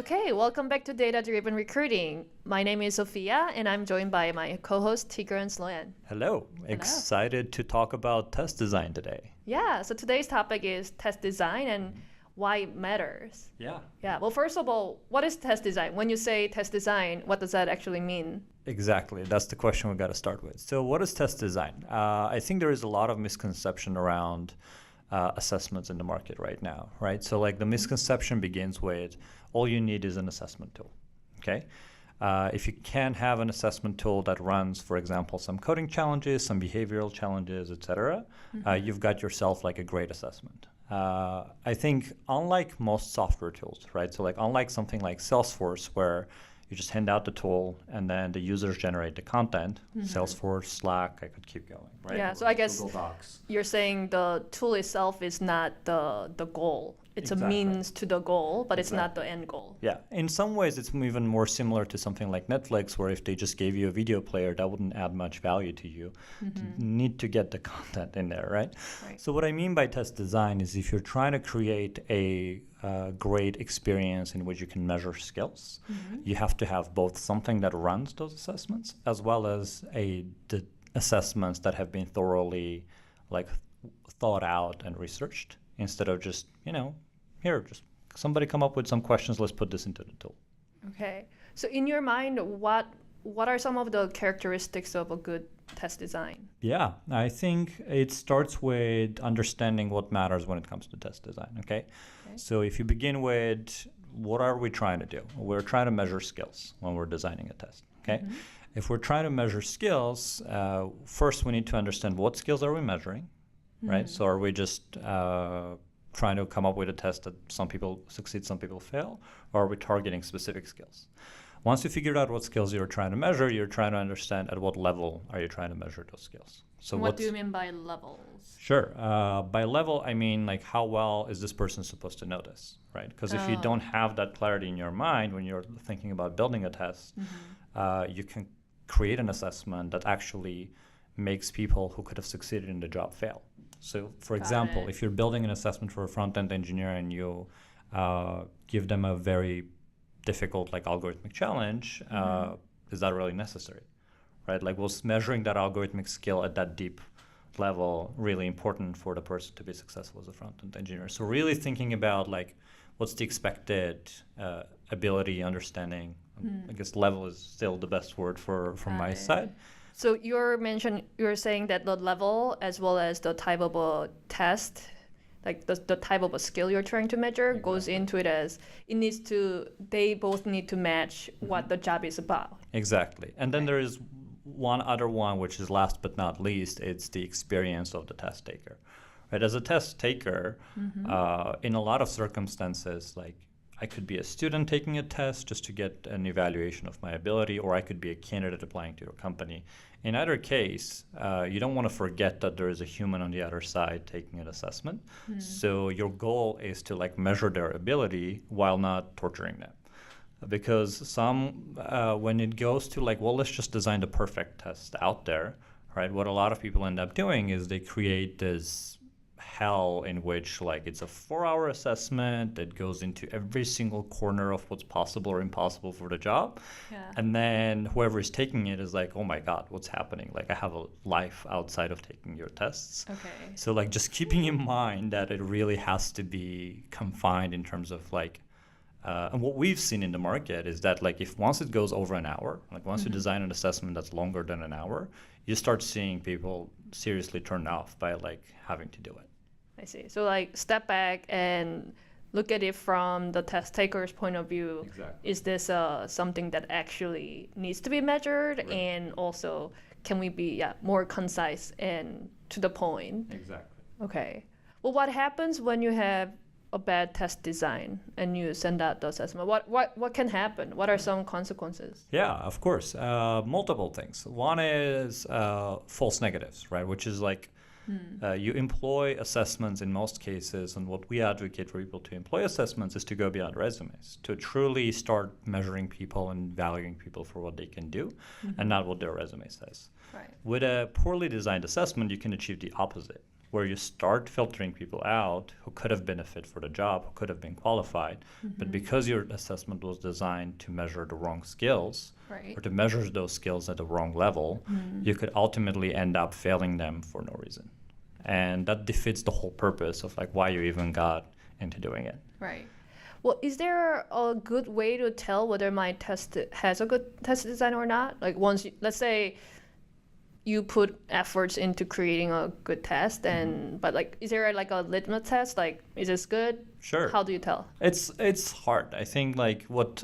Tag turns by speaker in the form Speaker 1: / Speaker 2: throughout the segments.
Speaker 1: Okay, welcome back to Data Driven Recruiting. My name is Sophia, and I'm joined by my co-host Tigger and Sloan.
Speaker 2: Hello. Excited to talk about test design today.
Speaker 1: Yeah, so today's topic is test design and why it matters.
Speaker 2: Yeah.
Speaker 1: Yeah, well, first of all, what is test design? When you say test design, what does that actually mean?
Speaker 2: Exactly. That's the question we've got to start with. So what is test design? I think there is a lot of misconception around assessments in the market right now, right? So like the misconception begins with all you need is an assessment tool, okay? If you can have an assessment tool that runs, for example, some coding challenges, some behavioral challenges, etc., you've got yourself like a great assessment. I think unlike most software tools, right? So like unlike something like Salesforce where you just hand out the tool and then the users generate the content, Salesforce, Slack, I could keep going, right?
Speaker 1: Yeah, so I guess
Speaker 2: Google Docs.
Speaker 1: you're saying the tool itself is not the goal. It's
Speaker 2: Exactly.
Speaker 1: a means to the goal, but it's not
Speaker 2: Exactly.
Speaker 1: the end goal.
Speaker 2: Yeah, in some ways it's even more similar to something like Netflix where if they just gave you a video player, that wouldn't add much value to you. You need to get the content in there, right?
Speaker 1: Right.
Speaker 2: So what I mean by test design is if you're trying to create a great experience in which you can measure skills, you have to have both something that runs those assessments as well as the assessments that have been thoroughly like thought out and researched instead of just, here, just somebody come up with some questions, let's put this into the tool.
Speaker 1: Okay. So in your mind, what are some of the characteristics of a good test design?
Speaker 2: Yeah, I think it starts with understanding what matters when it comes to test design, okay? So if you begin with what are we trying to do? We're trying to measure skills when we're designing a test, okay? If we're trying to measure skills, first we need to understand what skills are we measuring, right? So are we just trying to come up with a test that some people succeed, some people fail, or are we targeting specific skills? Once you figured out what skills you're trying to measure, you're trying to understand at what level are you trying to measure those skills. So
Speaker 1: What do you mean by levels?
Speaker 2: Sure. By level, I mean like how well is this person supposed to know this, right? Because if you don't have that clarity in your mind when you're thinking about building a test, you can create an assessment that actually makes people who could have succeeded in the job fail. So for example, if you're building an assessment for a front-end engineer and you give them a very difficult like algorithmic challenge, is that really necessary, right? Like was measuring that algorithmic skill at that deep level really important for the person to be successful as a front-end engineer? So really thinking about like what's the expected ability, understanding. I guess level is still the best word from my side.
Speaker 1: So you're saying that the level as well as the type of a test, like the type of a skill you're trying to measure goes into it as they both need to match what the job is about.
Speaker 2: Exactly. And then there is one other one, which is last but not least, it's the experience of the test taker. Right? As a test taker, in a lot of circumstances, like I could be a student taking a test just to get an evaluation of my ability, or I could be a candidate applying to your company. In either case, you don't want to forget that there is a human on the other side taking an assessment. So your goal is to like measure their ability while not torturing them. Because when it goes to like, well, let's just design the perfect test out there, right? What a lot of people end up doing is they create this hell in which like it's a 4-hour assessment that goes into every single corner of what's possible or impossible for the job. And then whoever is taking it is like, oh my God, what's happening? Like I have a life outside of taking your tests. So like just keeping in mind that it really has to be confined in terms of like, and what we've seen in the market is that like if once it goes over an hour, like once you design an assessment that's longer than an hour, you start seeing people seriously turned off by like having to do it.
Speaker 1: I see. So like step back and look at it from the test taker's point of view.
Speaker 2: Exactly.
Speaker 1: Is this something that actually needs to be measured?
Speaker 2: Right.
Speaker 1: And also, can we be more concise and to the point?
Speaker 2: Exactly.
Speaker 1: Okay. Well, what happens when you have a bad test design and you send out the assessment? What can happen? What are some consequences?
Speaker 2: Yeah, of course. Multiple things. One is false negatives, right? Which is like you employ assessments in most cases, and what we advocate for people to employ assessments is to go beyond resumes, to truly start measuring people and valuing people for what they can do and not what their resume says.
Speaker 1: Right.
Speaker 2: With a poorly designed assessment, you can achieve the opposite. where you start filtering people out who could have been a fit for the job, who could have been qualified, but because your assessment was designed to measure the wrong skills,
Speaker 1: Right.
Speaker 2: or to measure those skills at the wrong level, you could ultimately end up failing them for no reason. And that defeats the whole purpose of like why you even got into doing it.
Speaker 1: Right. Well, is there a good way to tell whether my test has a good test design or not? Like once, let's say you put efforts into creating a good test, and but like, is there like a litmus test? Like, is this good?
Speaker 2: Sure.
Speaker 1: How do you tell?
Speaker 2: It's hard. I think like what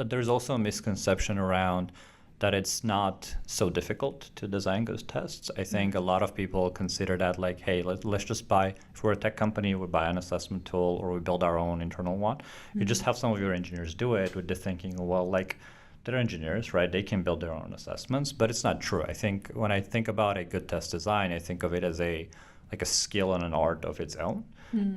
Speaker 2: there's also a misconception around that it's not so difficult to design good tests. I think a lot of people consider that like, hey, let's just buy, if we're a tech company, we buy an assessment tool or we build our own internal one. You just have some of your engineers do it with the thinking, well, like they're engineers, right? They can build their own assessments, but it's not true. I think when I think about a good test design, I think of it as a skill and an art of its own,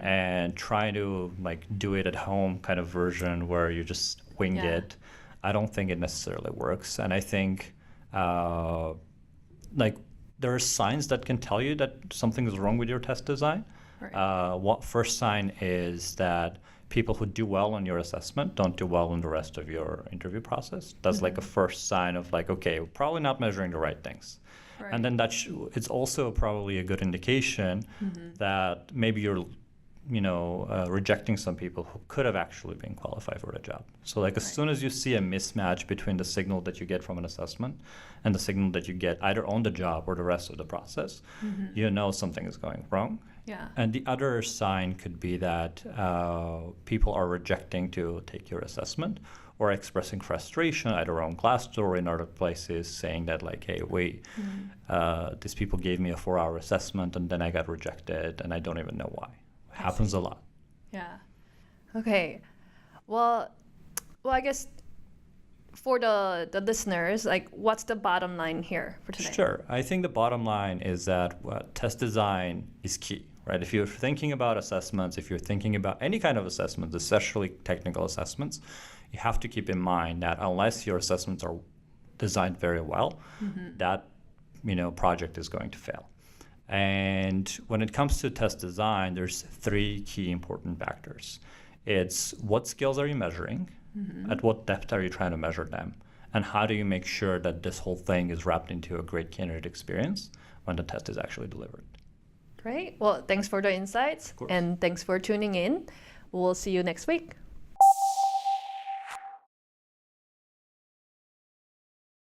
Speaker 2: and trying to like do it at home kind of version where you just wing it. I don't think it necessarily works. And I think like there are signs that can tell you that something is wrong with your test design.
Speaker 1: Right.
Speaker 2: What first sign is that people who do well on your assessment don't do well in the rest of your interview process. That's like a first sign of like, okay, we're probably not measuring the right things.
Speaker 1: Right.
Speaker 2: And then it's also probably a good indication that maybe you're rejecting some people who could have actually been qualified for the job. So like as soon as you see a mismatch between the signal that you get from an assessment and the signal that you get either on the job or the rest of the process, you know something is going wrong.
Speaker 1: Yeah.
Speaker 2: And the other sign could be that people are rejecting to take your assessment or expressing frustration either on Glassdoor or in other places, saying that like, hey, wait, these people gave me a 4-hour assessment and then I got rejected and I don't even know why. Happens a lot.
Speaker 1: Yeah. Okay. Well, I guess for the listeners, like, what's the bottom line here for today?
Speaker 2: Sure. I think the bottom line is that test design is key, right? If you're thinking about assessments, if you're thinking about any kind of assessments, especially technical assessments, you have to keep in mind that unless your assessments are designed very well, that project is going to fail. And when it comes to test design, there's 3 key important factors. It's what skills are you measuring, at what depth are you trying to measure them, and how do you make sure that this whole thing is wrapped into a great candidate experience when the test is actually delivered.
Speaker 1: Great. Well, thanks for the insights, and thanks for tuning in. We'll see you next week.